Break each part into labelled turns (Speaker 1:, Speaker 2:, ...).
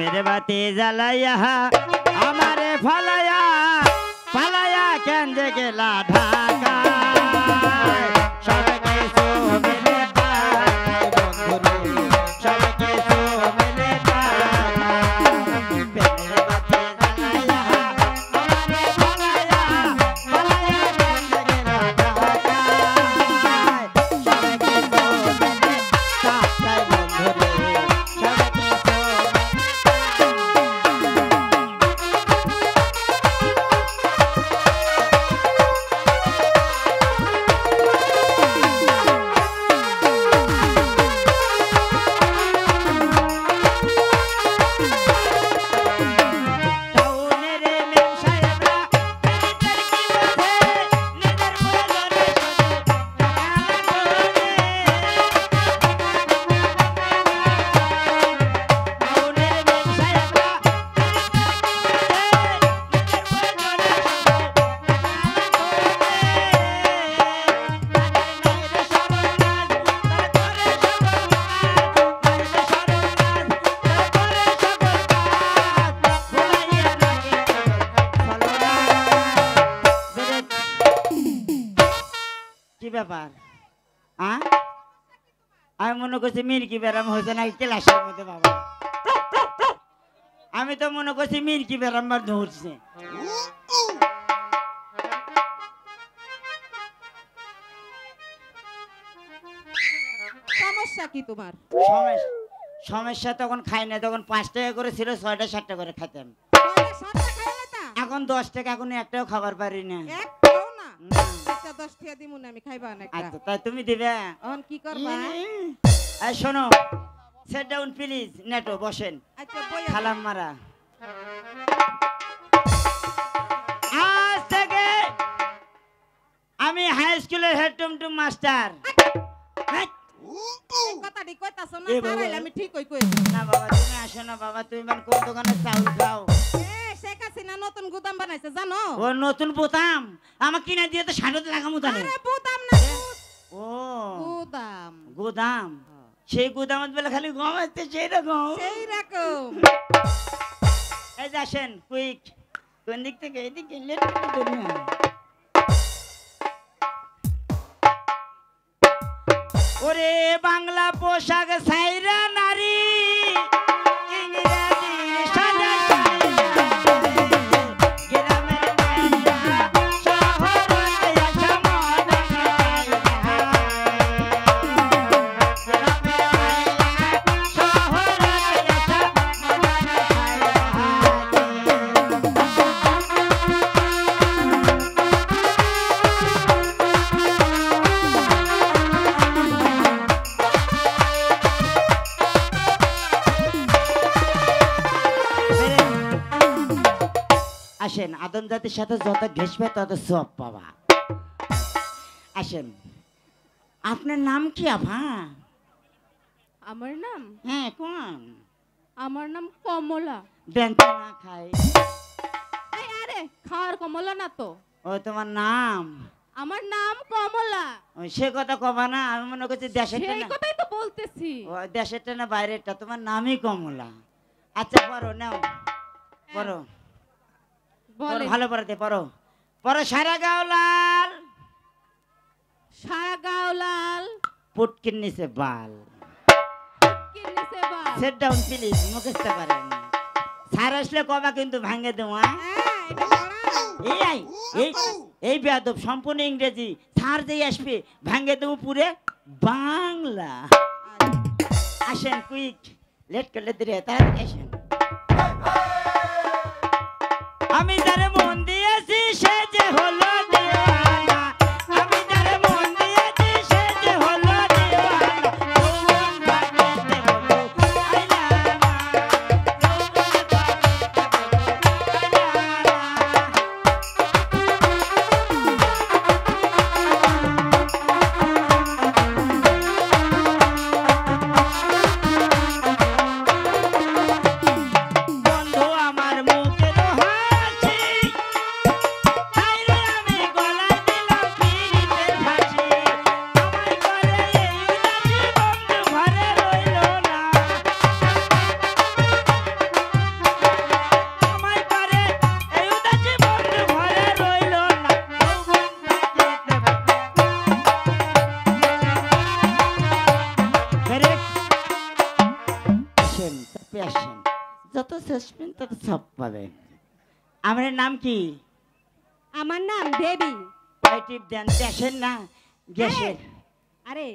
Speaker 1: প্রেমের বাতি জ্বালাইয়া আমারে ফালাইয়া পালাইয়া কেন যে গেলা ঢাকা সব কিছু মিলে পাই বন্ধুরে সব কিছু মিলে পাই প্রেমের বাতি জ্বালাইয়া আমারে ফালাইয়া পালাইয়া কেন যে গেলা ঢাকা সব কিছু মিলে পাই বন্ধুরে সব কিছু ব্যাপার আমি মনে করছি মির্কি ব্যারাম হয়েছে না ক্লাসের মধ্যে বাবা আমি তো মনে করছি মির্কি ব্যারাম ধরছে
Speaker 2: সমস্যা কি তোমার?
Speaker 1: সমস্যা তখন খাই না, তখন 5 টাকা করে ছিল, 6টা 7টা করে খেতাম। এখন 10 টাকা, এখন একটাও খাবার পারি না।
Speaker 2: আচ্ছা 10 টাকা দিমু না, আমি খাইবা না একটা।
Speaker 1: আচ্ছা তাই তুমি দিবে?
Speaker 2: এখন কি করবা?
Speaker 1: এই শোনো, সেট ডাউন প্লিজ। নেটো বসেন।
Speaker 2: আচ্ছা বই
Speaker 1: খালাম মারা। আজ থেকে আমি হাই স্কুলের হেড টুমটুম মাস্টার।
Speaker 2: কথাটি কইতাছো না, সারাইলে আমি ঠিক কই কই।
Speaker 1: না বাবা তুমি আসো না বাবা, তুমি মানে কোন দোকানে চাউল খাও?
Speaker 2: শেখ হাসিনা নতুন গুদাম বানাইছে জানো?
Speaker 1: ও নতুন বোতাম আমাকে কিনে দিয়ে তো 60 টাকা মুদানে।
Speaker 2: আরে বোতাম না,
Speaker 1: ও
Speaker 2: গুদাম।
Speaker 1: গুদাম, সেই গুদামত বলে খালি গম আছে, সেই রকম
Speaker 2: সেই রকম।
Speaker 1: এই যে আসেন কুইক, কোন দিক থেকে? এইদিকে লেট করে দিন। ওরে বাংলা পোশাক সাইরা নারী, ইংরেজি সাজা গ্রামের মেয়েরা শহরে আসা মডার্ন আসেন। আদম জাতির সাথে যত ঘেসবে তত সব পাবা। আসেন, আপনার নাম কি আপা?
Speaker 2: আমার নাম?
Speaker 1: হ্যাঁ কোন?
Speaker 2: আমার নাম কমলা।
Speaker 1: বেঞ্চে না খাই।
Speaker 2: আরে খাওয়ার কমলা না তো।
Speaker 1: ও তোমার নাম?
Speaker 2: আমার নাম কমলা।
Speaker 1: ওই সে কথা কবা না, আমি মনে করছি দেশেরটা
Speaker 2: সেই
Speaker 1: না।
Speaker 2: কথাই তো বলতেছি।
Speaker 1: ও দেশেরটা না বাইরেরটা? তোমার নামই কমলা। আচ্ছা পড়ো, নাও পড়ো, পড়ো ভালো পড়াতে, পড়ো পড়ো। সারা গাও লাল,
Speaker 2: সারা গাও লাল,
Speaker 1: পুটকির নিচে বাল।
Speaker 2: পুটকির নিচে বাল।
Speaker 1: সেট ডাউন প্লিজ, মুখস্থ করেন। স্যার আসলে কবা কিন্তু ভাঙে দেবো।
Speaker 2: এটা পড়া।
Speaker 1: এই বেয়াদব সম্পূর্ণ ইংরেজি। স্যার যেই আসবে ভাঙে দেবো পুরে বাংলা। আসেন কুইক, লেট করলে দেরি, তাড়াতাড়ি আসেন। আমি যারে মন দিয়েছি সে যে হলো দিওয়ানা, আমি যারে মন দিয়েছি সে যে হলো দিওয়ানা। যৌবন বাগিতে বলো আইলা না, যৌবন বাগিতে বলো আইলা না। যত সসপেন তত সব পাবে। আমার নাম কি?
Speaker 2: আমার নাম বেবি।
Speaker 1: ওই টিপ দেন, দেশের না গ্যাসের?
Speaker 2: আরে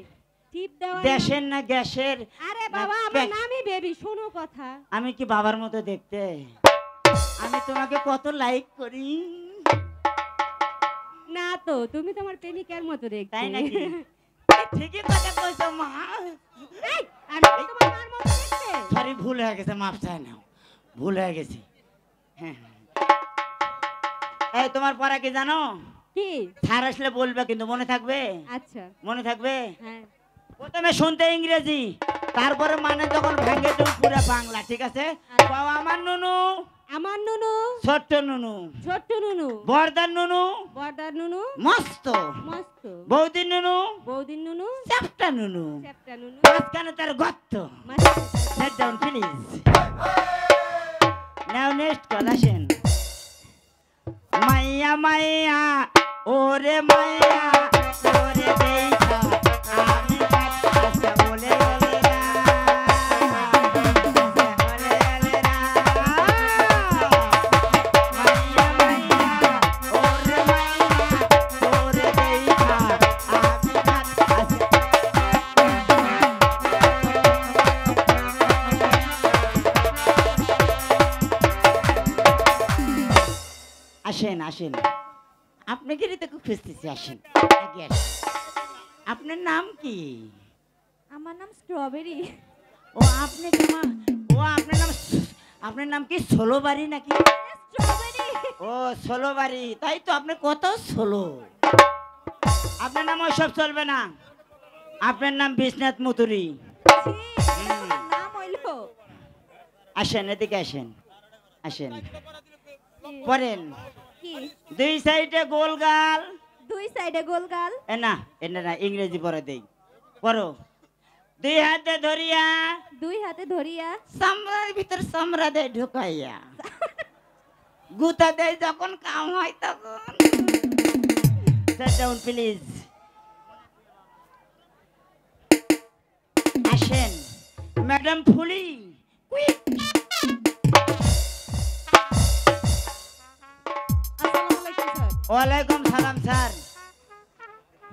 Speaker 2: টিপ দেওয়া
Speaker 1: দেশের না গ্যাসের?
Speaker 2: আরে বাবা আমার নামই বেবি, শোনো কথা।
Speaker 1: আমি কি বাবার মতো দেখতে? আমি তোমাকে কত লাইক করি।
Speaker 2: না তো, তুমি তোমার প্রেমিকার মতো দেখতে।
Speaker 1: তাই নাকি? ঠিকই কথা কইছো মা।
Speaker 2: এই, আমি কি তোমার মার মতো দেখতে?
Speaker 1: সরি, ভুল হয়ে গেছে, মাফ চাই নাও, ভুল হয়ে গেছে। হ্যাঁ, এই তোমার পড়া কি জানো?
Speaker 2: কি?
Speaker 1: স্যার আসলে বলবে কিন্তু, মনে থাকবে?
Speaker 2: আচ্ছা।
Speaker 1: মনে থাকবে?
Speaker 2: হ্যাঁ।
Speaker 1: প্রথমে শুনতে ইংরেজি, তারপরে মানে যখন ভেঙে দেব পুরো বাংলা, ঠিক আছে? বাবা আমার নুনু,
Speaker 2: আমার নুনু,
Speaker 1: ছোট্ট নুনু,
Speaker 2: ছোট্ট নুনু,
Speaker 1: বর্দার নুনু,
Speaker 2: বর্দার নুনু,
Speaker 1: মস্ত,
Speaker 2: মস্ত,
Speaker 1: বৌদির নুনু,
Speaker 2: বৌদির নুনু,
Speaker 1: চ্যাপটা নুনু,
Speaker 2: চ্যাপটা নুনু,
Speaker 1: মাঝখানে তার গর্ত। Sit down, please. Now next call আসেন। মাইয়া মাইয়া ওরে মাইয়া ওরে দেখা আমি কাছে বলে গেলে না, বলে গেলে না। মাইয়া মাইয়া ওরে মাইয়া ওরে দেখা আমি কাছে আসেন আসেন, আপনাকে তো খুব খুঁজতেছি, আসেন আগে আসেন। আপনার নাম কি?
Speaker 2: আমার নাম স্ট্রবেরি।
Speaker 1: ও আপনি ও আপনার নাম কি ষোলোবাড়ি নাকি?
Speaker 2: স্ট্রবেরি।
Speaker 1: ও ষোলোবাড়ি, তাই তো আপনি কত ষোলো। আপনার নাম ওইসব চলবে না, আপনার নাম বিশ্বনাথ মুতুরি।
Speaker 2: নাম হইলো।
Speaker 1: আসেন এদিকে আসেন, আসেন পড়েন।
Speaker 2: কি?
Speaker 1: দুই সাইডে গোল গাল।
Speaker 2: দুই সাইডে গোল গাল।
Speaker 1: এ না ইংরেজি পড়ে দেই, পড়ো। দুই হাতে ধরিয়া,
Speaker 2: দুই হাতে ধরিয়া,
Speaker 1: সামরার ভিতর সামরা দেয় ঢুকাইয়া, গুতা দেয় যখন কাম হয় তখন। Sit down, please. আসেন ম্যাডাম ফুলি, কুইক।
Speaker 2: আসসালামু আলাইকুম স্যার।
Speaker 1: ওয়ালাইকুম সালাম স্যার।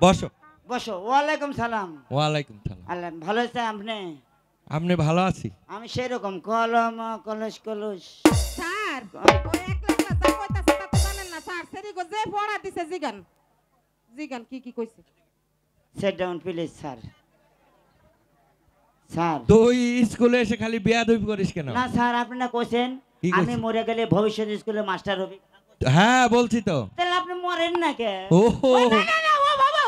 Speaker 3: বসো।
Speaker 1: বসো। ওয়ালাইকুম সালাম।
Speaker 3: ওয়ালাইকুম সালাম।
Speaker 1: আল্লাহ ভালো আছে আপনি?
Speaker 3: আপনি ভালো আছি?
Speaker 1: আমি সেরকম কলম কলস কলস।
Speaker 2: স্যার ওই একলা একলা যা কইতাছে তা তো জানেন না স্যার, সেরি গো যে পড়া দিছে জিগান। জিগান কি কি কইছে?
Speaker 1: Sit down, please, sir. Sir
Speaker 3: তুই স্কুলে এসে খালি বেয়াদবি করিস কেন?
Speaker 1: না স্যার, আপনি না কইছেন
Speaker 3: কি
Speaker 1: আমি
Speaker 3: কইছি?
Speaker 1: মরে গেলে ভবিষ্যৎ স্কুলে মাস্টার হবি।
Speaker 3: হ্যাঁ বলছি তো।
Speaker 1: তাহলে আপনি মরেন না কে?
Speaker 3: ওহো,
Speaker 1: ও না, না, না, ও বাবা।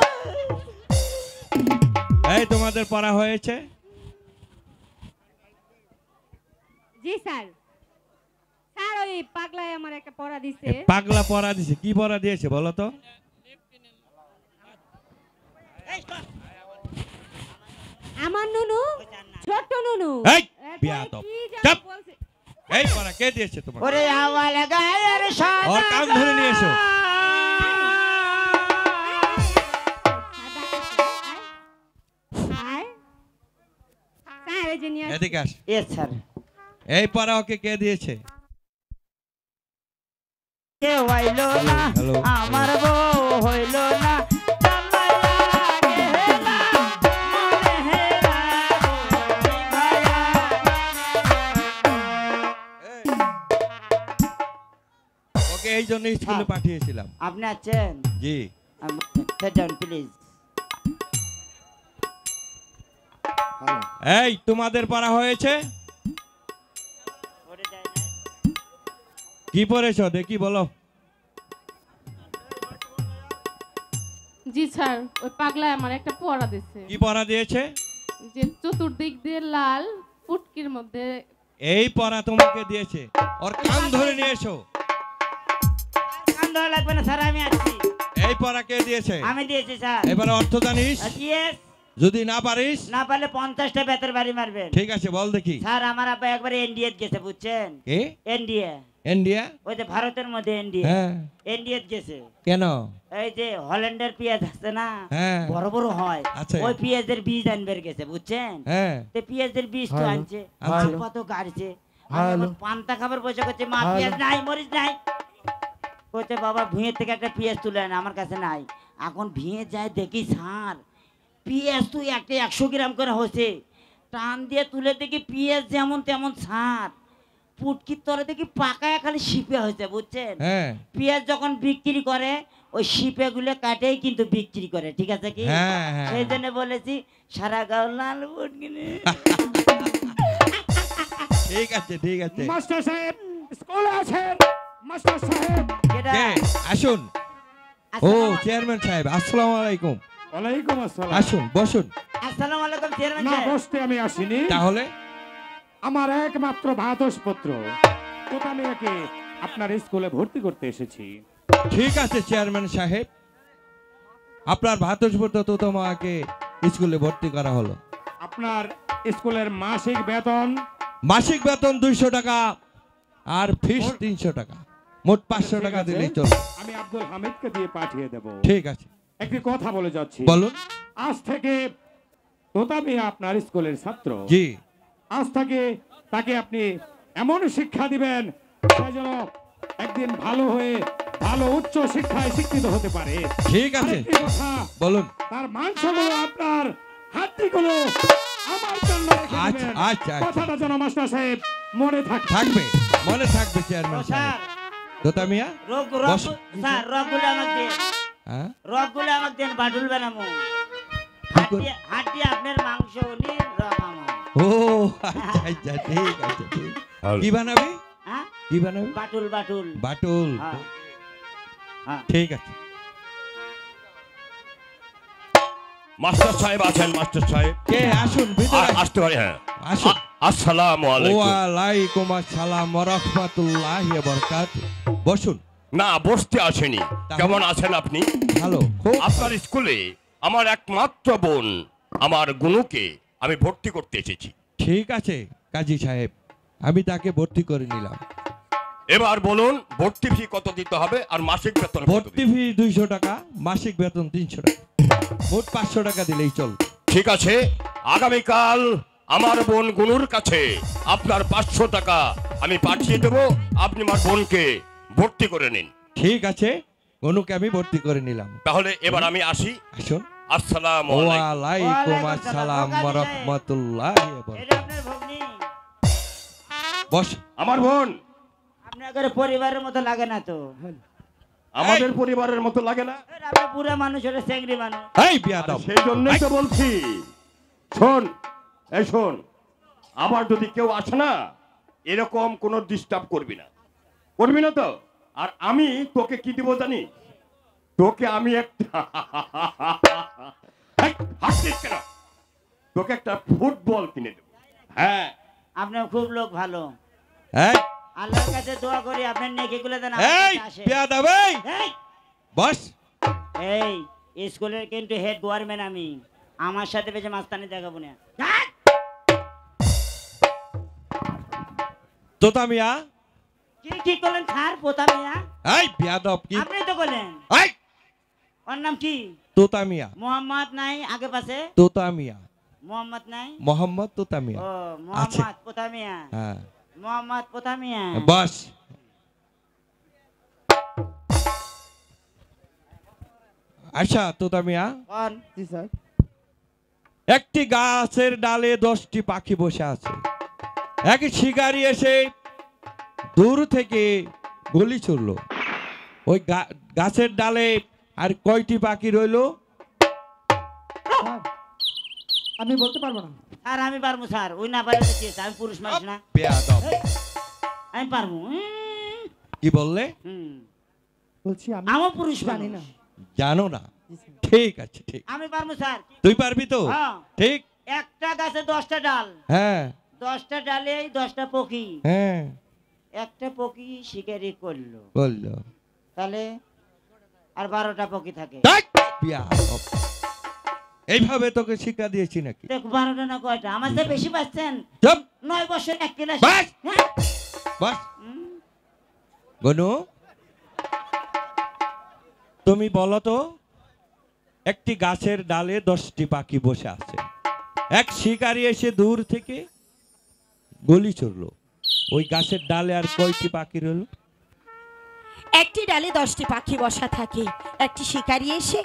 Speaker 3: এই তোমাদের পড়া হয়েছে?
Speaker 2: জি স্যার। স্যার ওই পাগলায় আমার একটা পড়া দিছে।
Speaker 3: পাগলা পড়া দিছে, কি পড়া দিয়েছে বলো তো?
Speaker 2: আমার নুনু, ছোট নুনু।
Speaker 3: এই,
Speaker 2: এরপরে
Speaker 3: বেয়াদব।
Speaker 2: কি যেন
Speaker 3: চাপ।
Speaker 2: বলছে।
Speaker 3: এই পড়া কে দিয়েছে তোমার?
Speaker 1: ওরে হাওয়ালা গায়ের সাদা
Speaker 3: ওর কান ধরে নিয়ে এসো। এদিকে আস।
Speaker 1: Yes, sir.
Speaker 3: এই পড়া ওকে কে দিয়েছে?
Speaker 1: কে হইল না
Speaker 3: হ্যালো।
Speaker 1: আমার বউ হইল না, জামাইয়া গেলা, মনে হেরা গো ভাইয়া।
Speaker 3: ওকে এই জন্য স্কুলে পাঠিয়েছিলাম।
Speaker 1: আপনি আছেন?
Speaker 3: জি।
Speaker 1: Sit down, please.
Speaker 3: এই তোমাদের পড়া হয়েছে? কি পড়েছো দেখি বলো।
Speaker 4: জি স্যার, ওই পাগলায় আমার একটা পড়া দিছে
Speaker 3: কি পড়া দিয়েছে?
Speaker 4: যে চতুর্দিক দিয়ে লাল, ফুটকির মধ্যে।
Speaker 3: এই পড়া তোমাকে দিয়েছে, ওর কান ধরে নিয়ে এসো।
Speaker 1: কান ধরা লাগবে না স্যার, আমি আছি।
Speaker 3: এই পড়া কে দিয়েছে?
Speaker 1: আমি দিয়েছি স্যার।
Speaker 3: এবারে অর্থ জানিস?
Speaker 1: Yes,
Speaker 3: যদি না পারিস
Speaker 1: না পারলে 50টা বেতের বাড়ি মারবেন।
Speaker 3: ঠিক আছে বল দেখি।
Speaker 1: স্যার আমার আব্বা একবারে এনডিএ গেছে, বুঝছেন?
Speaker 3: কে?
Speaker 1: NDA,
Speaker 3: India?
Speaker 1: ওই যে ভারতের মধ্যে এনডিএ।
Speaker 3: হ্যাঁ।
Speaker 1: এনডিএ গেছে।
Speaker 3: কেন?
Speaker 1: এই যে হল্যান্ডের পেঁয়াজ আছে না,
Speaker 3: হ্যাঁ।
Speaker 1: বড় বড় হয়,
Speaker 3: আছে।
Speaker 1: ওই পেঁয়াজের বীজ আনবার গেছে, বুঝছেন?
Speaker 3: হ্যাঁ।
Speaker 1: তো পেঁয়াজের বীজ তো
Speaker 3: ভালো।
Speaker 1: আনছে,
Speaker 3: আনছে।
Speaker 1: আব্বা তো গাড়ছে,
Speaker 5: হ্যালো
Speaker 1: পান্তা খাবার বসে করছে মা
Speaker 5: হ্যালো।
Speaker 1: পেঁয়াজ নাই মরিচ নাই করছে বাবা ভুঁয়ের থেকে একটা পেঁয়াজ তুলে আনে আমার কাছে নাই এখন ভুঁয়ে যায় দেখি সার পেঁয়াজ তুই একটা 100 গ্রাম করে হচ্ছে টান দিয়ে তুলে দেখি পেঁয়াজ যেমন তেমন সার পুটকির তরে দেখি পাকায় খালি শিপে হয়েছে বুঝছেন
Speaker 3: হ্যাঁ
Speaker 1: পেঁয়াজ যখন বিক্রি করে ওই শিপে গুলো কাটেই কিন্তু বিক্রি করে ঠিক আছে কি
Speaker 3: হ্যাঁ, হ্যাঁ।
Speaker 1: সেই জন্য বলেছি সারা গাঁও লাল পুটকিনি
Speaker 3: ঠিক আছে ঠিক আছে
Speaker 5: মাস্টার সাহেব স্কুলে আছেন মাস্টার সাহেব
Speaker 1: এটা
Speaker 3: কে আসুন ও
Speaker 1: আসসালামু-
Speaker 3: চেয়ারম্যান সাহেব আসসালামু আলাইকুম
Speaker 5: ওয়ালাইকুম আসসালাম
Speaker 3: আসুন বসুন
Speaker 1: আসসালামু আলাইকুম চেয়ারম্যান
Speaker 5: না
Speaker 1: সাহেব।
Speaker 5: বসতে আমি আসিনি
Speaker 3: তাহলে
Speaker 5: আমার একমাত্র ভাতসপত্র তোতামিয়াকে আপনার স্কুলে ভর্তি করতে এসেছি
Speaker 3: ঠিক আছে চেয়ারম্যান সাহেব আপনার ভাতসপত্র তো তোমাকে স্কুলে ভর্তি করা হলো
Speaker 5: আপনার স্কুলের মাসিক বেতন
Speaker 3: মাসিক বেতন 200 টাকা আর ফিস 300 টাকা মোট 500 টাকা দিলেই চলবে
Speaker 5: আমি আব্দুল হামিদকে দিয়ে পাঠিয়ে দেব
Speaker 3: ঠিক আছে
Speaker 5: একটি কথা বলে যাচ্ছি
Speaker 3: বলুন
Speaker 5: আজ থেকে তোতামিয়া আপনার স্কুলের ছাত্র
Speaker 3: জি
Speaker 5: আজ থেকে তাকে আপনি এমন শিক্ষা দিবেন সে যেন একদিন ভালো হয়ে ভালো উচ্চ শিক্ষায় শিক্ষিত হতে পারে
Speaker 3: ঠিক আছে
Speaker 5: আরেকটি কথা,
Speaker 3: বলুন
Speaker 5: তার মাংসগুলো আপনার হাড্ডিগুলো আমার জন্য রেখে
Speaker 3: আচ্ছা,
Speaker 5: দিবেন।
Speaker 3: আচ্ছা, আচ্ছা।
Speaker 5: কথাটা যেন মাস্টার সাহেব মনে থাকে
Speaker 3: থাকবে মনে থাকবে চেয়ারম্যান
Speaker 1: স্যার
Speaker 3: সাহেব তোতা মিয়া
Speaker 1: রোগ
Speaker 3: বস।
Speaker 1: স্যার রগগুলো আমাকে দেন
Speaker 3: হ্যাঁ
Speaker 1: রগগুলো আমাকে দেন বাটুল বানামো
Speaker 3: কি করে?
Speaker 1: হাড্ডি আপনার মাংস নিন রগ আমার
Speaker 3: ও আচ্ছা আচ্ছা ঠিক আছে ঠিক কি বানাবি
Speaker 1: হ্যাঁ
Speaker 3: কি বানাবি
Speaker 1: বাটুল বাটুল
Speaker 3: বাটুল
Speaker 1: হ্যাঁ হ্যাঁ
Speaker 3: ঠিক আছে
Speaker 6: মাস্টার সাহেব আছেন মাস্টার সাহেব
Speaker 3: কে আসুন ভিতরে
Speaker 6: আসতে পারি হ্যাঁ
Speaker 3: আসুন
Speaker 6: আসসালামু আলাইকুম
Speaker 3: ওয়ালাইকুম আসসালাম ওয়া রাহমাতুল্লাহি ওয়া বারাকাতুহু বসুন
Speaker 6: না বসতে আসেনি কেমন আছেন আপনি
Speaker 3: ভালো খুব
Speaker 6: আপনার স্কুলে আমার একমাত্র বোন আমার গুনুকে আমি ভর্তি করতে এসেছি
Speaker 3: ঠিক আছে কাজী সাহেব আমি তাকে ভর্তি করে নিলাম
Speaker 6: এবার বলুন ভর্তি ফি কত দিতে হবে আর মাসিক বেতন কত
Speaker 3: ভর্তি
Speaker 6: দিতে-
Speaker 3: ফি 200 টাকা মাসিক বেতন 300 টাকা মোট 500 টাকা দিলেই চল
Speaker 6: ঠিক আছে আগামীকাল আমার বোন গুনুর কাছে আপনার 500 টাকা আমি পাঠিয়ে দেবো আপনি আমার বোনকে ভর্তি করে নিন
Speaker 3: ঠিক আছে গনুকে আমি ভর্তি করে নিলাম
Speaker 6: তাহলে এবার আমি আসি
Speaker 3: আসুন
Speaker 6: আসসালামু আলাইকুম
Speaker 3: ওয়ালাইকুম
Speaker 1: ওয়ালাইকুম
Speaker 3: আসসালাম
Speaker 1: আসসালাম।
Speaker 3: ওয়া রাহমাতুল্লাহি ওয়া বারাকাতুহু
Speaker 1: এটা আপনার ভগ্নি
Speaker 3: বস
Speaker 6: আমার বোন
Speaker 1: আপনার পরিবারের মতো লাগে না তো
Speaker 6: আমাদের পরিবারের মতো লাগে না
Speaker 1: এটা আপনি পুরো মানুষ হলে চেংড়ি মানুষ
Speaker 3: এই বিয়াদব
Speaker 6: সেই জন্যই তো বলছি শোন এই শোন আবার যদি কেউ আসে না এরকম কোনো ডিস্টার্ব করবি না তো আর আমি তোকে কি দিব জানি তোকে আমি একটা এই, হাসছিস কেন? তোকে একটা ফুটবল কিনে দেবো হ্যাঁ
Speaker 1: আপনার খুব লোক ভালো
Speaker 3: এই
Speaker 1: আল্লাহর কাছে দোয়া করি আপনার নেকিগুলো যেন আমার
Speaker 3: এই
Speaker 1: কাছে আসে।
Speaker 3: বিয়াদব এই
Speaker 1: এই
Speaker 3: বস
Speaker 1: এই স্কুলের কিন্তু হেড গভর্নমেন্ট আমি আমার সাথে বেশি মাস্তানি দেখাবো না
Speaker 3: তোতা মিয়া
Speaker 1: কি কি করলেন স্যার পোতা মিয়া
Speaker 3: এই বিয়াদব কি
Speaker 1: আপনি তো করলেন
Speaker 3: এই
Speaker 1: ওর নাম কি
Speaker 3: তোতা মিয়া
Speaker 1: মোহাম্মদ নাই আগে পাশে
Speaker 3: তোতা মিয়া
Speaker 1: মোহাম্মদ নাই
Speaker 3: মোহাম্মদ তোতা মিয়া
Speaker 1: ও
Speaker 3: আছে
Speaker 1: মোহাম্মদ পোতা মিয়া
Speaker 3: হ্যাঁ
Speaker 1: মোহাম্মদ পোতা মিয়া
Speaker 3: বস আচ্ছা তোতা মিয়া
Speaker 1: কোন
Speaker 5: জি স্যার
Speaker 3: একটি গাছের ডালে 10টি পাখি বসে আছে এক শিকারী এসে দূর থেকে গুলি ছুড়লো ওই গাছের ডালে আর কয়টি পাখি রইলো
Speaker 5: আমি বলতে পারবো না
Speaker 1: স্যার আমি পারবো স্যার ওই না পারলে তো কি আছে, আমি পুরুষ মানুষ না
Speaker 3: বেয়াদব
Speaker 1: আমি পারবো
Speaker 3: কি বললে
Speaker 5: বলছি আমি
Speaker 1: আমার পুরুষ জানি না
Speaker 3: জানো না ঠিক আছে ঠিক
Speaker 1: আমি পারবো স্যার
Speaker 3: তুই পারবি তো
Speaker 1: হ্যাঁ।
Speaker 3: ঠিক
Speaker 1: একটা গাছে 10টা ডাল
Speaker 3: হ্যাঁ
Speaker 1: 10টা ডালে 10টা পক্ষী
Speaker 3: হ্যাঁ
Speaker 1: একটা পক্ষী শিকারি করলো
Speaker 3: বললো
Speaker 1: তাহলে আর 12টা পক্ষী থাকে
Speaker 3: ধ্যাৎ, বেয়াদব। এইভাবে তোকে শিক্ষা দিয়েছি নাকি
Speaker 1: দেখ 12টা না কয়টা আমার চেয়ে বেশি পাচ্ছেন
Speaker 3: চুপ
Speaker 1: 9 বছর এক ক্লাস
Speaker 3: বাস। বাস গনু তুমি বলো তো একটি গাছের ডালে 10টি পাখি বসে আছে এক শিকারী এসে দূর থেকে গুলি ছুড়লো ওই গাছের ডালে আর কয়টি পাখি রইল?
Speaker 7: একটি ডালে 10টি পাখি বসা থাকে। একটি শিকারী এসে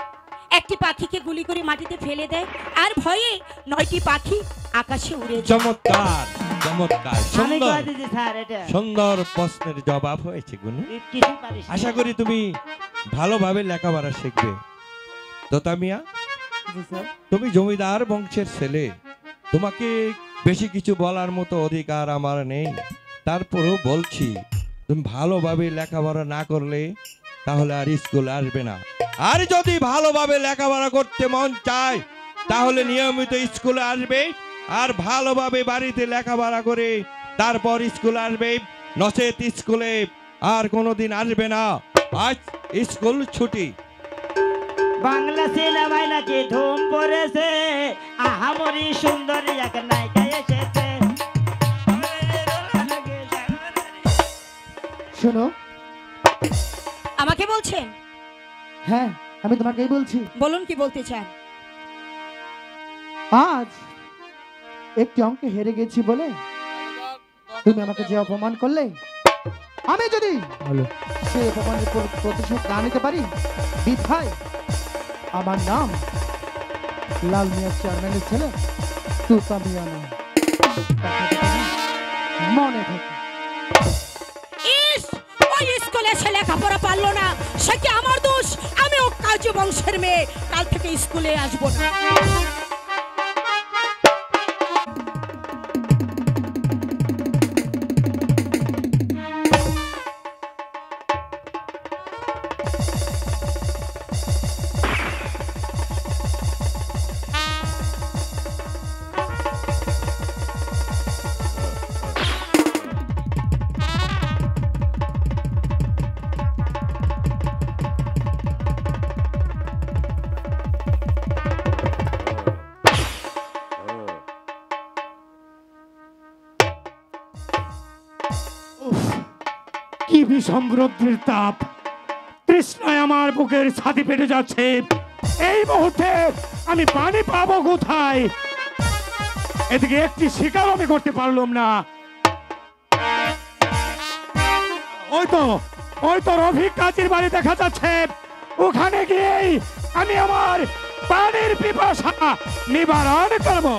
Speaker 7: একটি পাখিকে গুলি করে মাটিতে ফেলে দেয়, আর ভয়ে 9টি পাখি আকাশে উড়ে যায়।
Speaker 3: চমৎকার চমৎকার,
Speaker 1: আমি
Speaker 3: সুন্দর
Speaker 1: কয়ে দিছি স্যার এটা
Speaker 3: সুন্দর প্রশ্নের জবাব হয়েছে গুনু।
Speaker 1: কিছু পারিস না।
Speaker 3: আশা করি তুমি ভালোভাবে লেখাপড়া শিখবে। তোতা মিয়া,
Speaker 1: জি স্যার।
Speaker 3: তুমি জমিদার বংশের ছেলে, তোমাকে বেশি কিছু বলার মতো অধিকার আমার নেই, তারপরেও বলছি তুমি ভালোভাবে লেখাপড়া না করলে তাহলে আর স্কুলে আসবে না। আর যদি ভালোভাবে লেখাপড়া করতে মন চায় তাহলে নিয়মিত স্কুলে আসবে, আর ভালোভাবে বাড়িতে লেখাপড়া করে তারপর স্কুলে আসবে, নচেত স্কুলে আর কোনোদিন আসবে না। আজ স্কুল ছুটি।
Speaker 1: বাংলা সিনেমায় নাকি ধুম পড়েছে, আহামরি সুন্দরী এক নায়িকা এসেছে।
Speaker 8: শোনো,
Speaker 7: আমাকে বলছেন?
Speaker 8: হ্যাঁ আমি তোমাকেই বলছি।
Speaker 7: বলুন, কি বলতে চান?
Speaker 8: আজ একটি অঙ্কে হেরে গেছি বলে তুমি আমাকে যে অপমান করলে, আমি যদি সেই অপমানের প্রতিশোধ না নিতে পারি, বিধায় আমার নাম লাল মিয়া চেয়ারম্যানের ছেলে তুতা মিয়া না। মনে থাকে।
Speaker 7: ইস, ওই স্কুলে সে লেখাপড়া পারলো না, সে কি আমার দোষ? আমিও কাজী বংশের মেয়ে, কাল থেকে স্কুলে আসবো না।
Speaker 5: কি বিষম রৌদ্রের তাপ, তৃষ্ণায় আমার বুকের ছাতি পেটে যাচ্ছে। এই মুহূর্তে আমি পানি পাবো কোথায়? এদিকে একটি শিকার আমি করতে পারলাম না। ওই তো রফিক কাজীর বাড়ি দেখা যাচ্ছে, ওখানে গিয়েই আমি আমার পানির পিপাসা নিবারণ করবো।